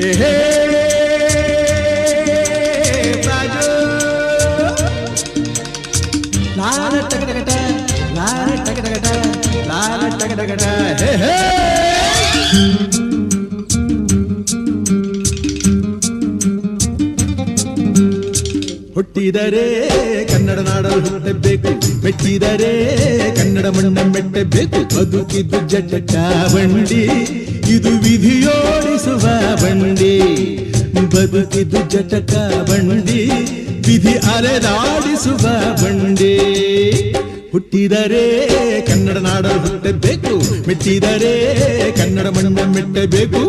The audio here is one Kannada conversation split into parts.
ಏಹೇ ರಾಜು ಲಾಲ ಟಗಟಗಟ ಲಾಲ ಟಗಟಗಟ ಲಾಲ ಟಗಟಗಟ ಹೇ ಹೇ ಹುಟ್ಟಿದರೆ ಕನ್ನಡ ನಾಡಲು ಹುಟ್ಟಬೇಕು, ಮೆಟ್ಟಿದರೆ ಕನ್ನಡ ಮಣ್ಣ ಮೆಟ್ಟಬೇಕು. ಬದುಕಿದ್ದು ಜಟಕ ಬಂಡಿ, ಇದು ವಿಧಿಯೋಡಿಸುವ ಬಂಡಿ. ಬದುಕಿದ್ದು ಜಟಕ ಬಂಡಿ, ವಿಧಿ ಅಲೆದಾಡಿಸುವ ಬಂಡಿ. ಹುಟ್ಟಿದರೆ ಕನ್ನಡ ನಾಡಲು ಹುಟ್ಟಬೇಕು, ಮೆಟ್ಟಿದರೆ ಕನ್ನಡ ಮಣ್ಣ ಮೆಟ್ಟಬೇಕು.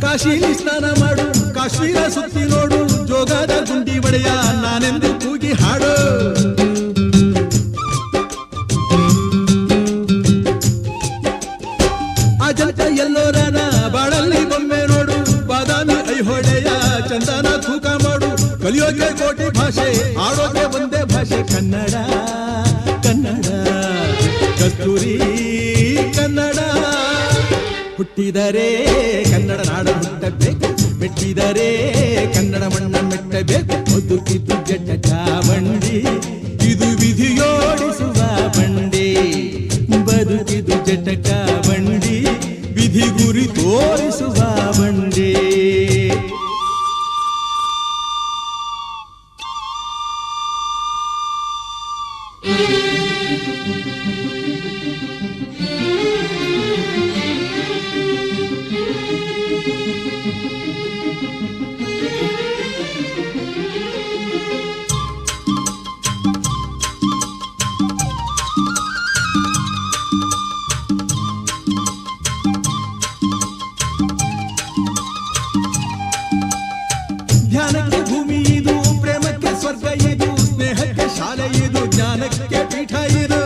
ಕಾಶಿಲಿ ಸ್ನಾನ ಮಾಡು, ಕಾಶ್ಮೀರ ಸುತ್ತಿ ನೋಡು, ಜೋಗದ ಗುಂಡಿ ಒಡೆಯ ನಾನೆಂದು ಕೂಗಿ ಹಾಡು. ಅಜಂತ ಎಲ್ಲೋರನ ಬಾಳಲ್ಲಿ ಬೊಮ್ಮೆ ನೋಡು, ಬಾದಾಮಿ ಐಹೊಳೆಯ ಚಂದನ ತೂಕ ಮಾಡು. ಕಲಿಯೋಕೆ ಕೋಟಿ ಭಾಷೆ, ಆಡೋಕೆ ಒಂದೇ ಭಾಷೆ ಕನ್ನಡ. ಕನ್ನಡ ಕಸ್ತೂರಿ ಕನ್ನಡ. ಹುಟ್ಟಿದರೆ ಕನ್ನಡ ನಾಡ ಹುಟ್ಟಬೇಕು, ಮೆಟ್ಟಿದರೆ ಕನ್ನಡ ಮಣ್ಣ ಮೆಟ್ಟಬೇಕು. ಬದುಕಿದ್ದು ಜಟಕ ಬಂಡಿ, ಇದು ವಿಧಿಯೋಡಿಸುವ ಬಂಡಿ. ಬದುಕಿದ್ದು ಜಟಕ ಬಂಡಿ, ವಿಧಿ ಗುರಿ ತೋರಿಸುವ ಬಂಡಿ. ಧ್ಯಾನಕ್ಕೆ ಭೂಮಿ ಇದು, ಪ್ರೇಮಕ್ಕೆ ಸ್ವರ್ಗ ಇದು, ಸ್ನೇಹಕ್ಕೆ ಶಾಲೆ ಇದು, ಜ್ಞಾನಕ್ಕೆ ಪೀಠ ಇದು.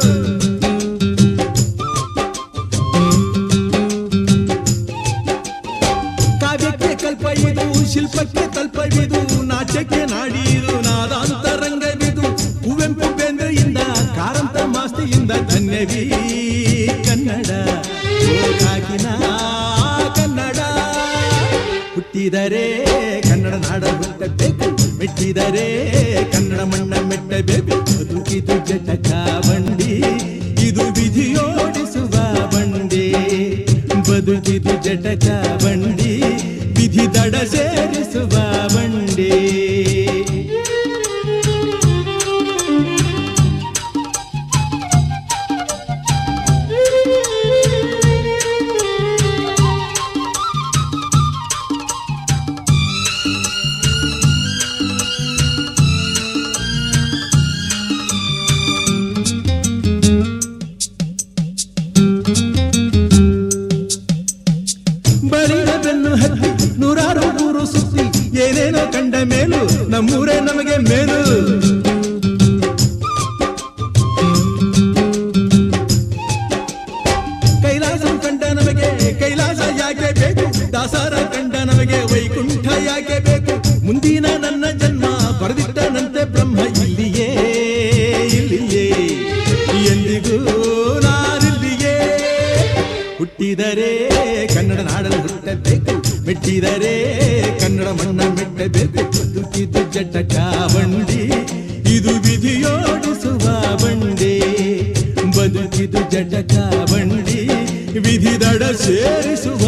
ಕಾವ್ಯಕ್ಕೆ ಕಲ್ಪ ಇದು, ಶಿಲ್ಪಕ್ಕೆ ತಲ್ಪವಿದು, ನಾಟ್ಯಕ್ಕೆ ನಾಡಿ ಇದು, ನಾದಾಂತರಂಗವಿದು. ಕುವೆಂಪು ಬೇಂದ್ರೆಯಿಂದ ಕಾರಂತ ಮಾಸ್ತಿಯಿಂದ ಧನ್ಯವೀ ಕನ್ನಡ, ಕಾಕಿನ ಕನ್ನಡ. ಹುಟ್ಟಿದರೆ ಕನ್ನಡ ನಾಡ ಹುಟ್ಟಬೇಕು, ಮೆಟ್ಟಿದರೆ ಕನ್ನಡ ಮಣ್ಣ ಮೆಟ್ಟಬೇಕು. ಬದುಕಿದು ಜಟಕ ಬಂಡಿ, ಇದು ವಿಧಿಯೋಡಿಸುವ ಬಂಡಿ. ಬದುಕಿದು ಜಟಕ ಬಂಡಿ, ವಿಧಿ ದಡ ಸೇರಿಸುವ ಬಂಡಿ. ಬಳಿದ ಬೆನ್ನು ಹತ್ತಿ ನೂರಾರು ಊರು ಸುತ್ತಿ, ಏನೇನೋ ಕಂಡ ಮೇಲು ನಮ್ಮೂರೇ ನಮಗೆ ಮೇಲು. ಕೈಲಾಸ ಕಂಡ ನಮಗೆ ಕೈಲಾಸ ಯಾಕೆ ಬೇಕು, ದಾಸರ ಕಂಡ ನಮಗೆ ವೈಕುಂಠ ಯಾಕೆ ಬೇಕು. ಮುಂದಿನ ನನ್ನ ಜನ್ಮ ಬರೆದಿಟ್ಟನಂತೆ ಬ್ರಹ್ಮ ಇಲ್ಲಿಯೇ ಇಲ್ಲಿಯೇ, ಎಂದಿಗೂ ನಾನಿಲ್ಲಿಯೇ. ಹುಟ್ಟಿದರೆ ಕನ್ನಡ ನಾಡಲು ಹುಟ್ಟಬೇಕು, ಮೆಟ್ಟಿದರೆ ಕನ್ನಡ ಮಣ್ಣ ಮೆಟ್ಟಬೇಕು. ಬದುಕಿದ್ದು ಜಟಕ ಬಂಡಿ, ಇದು ವಿಧಿಯೋಡಿಸುವ ಬಂಡಿ. ಬದುಕಿದ್ದು ಜಟಕ ಬಂಡಿ, ವಿಧಿ ದಡ ಸೇರಿಸುವ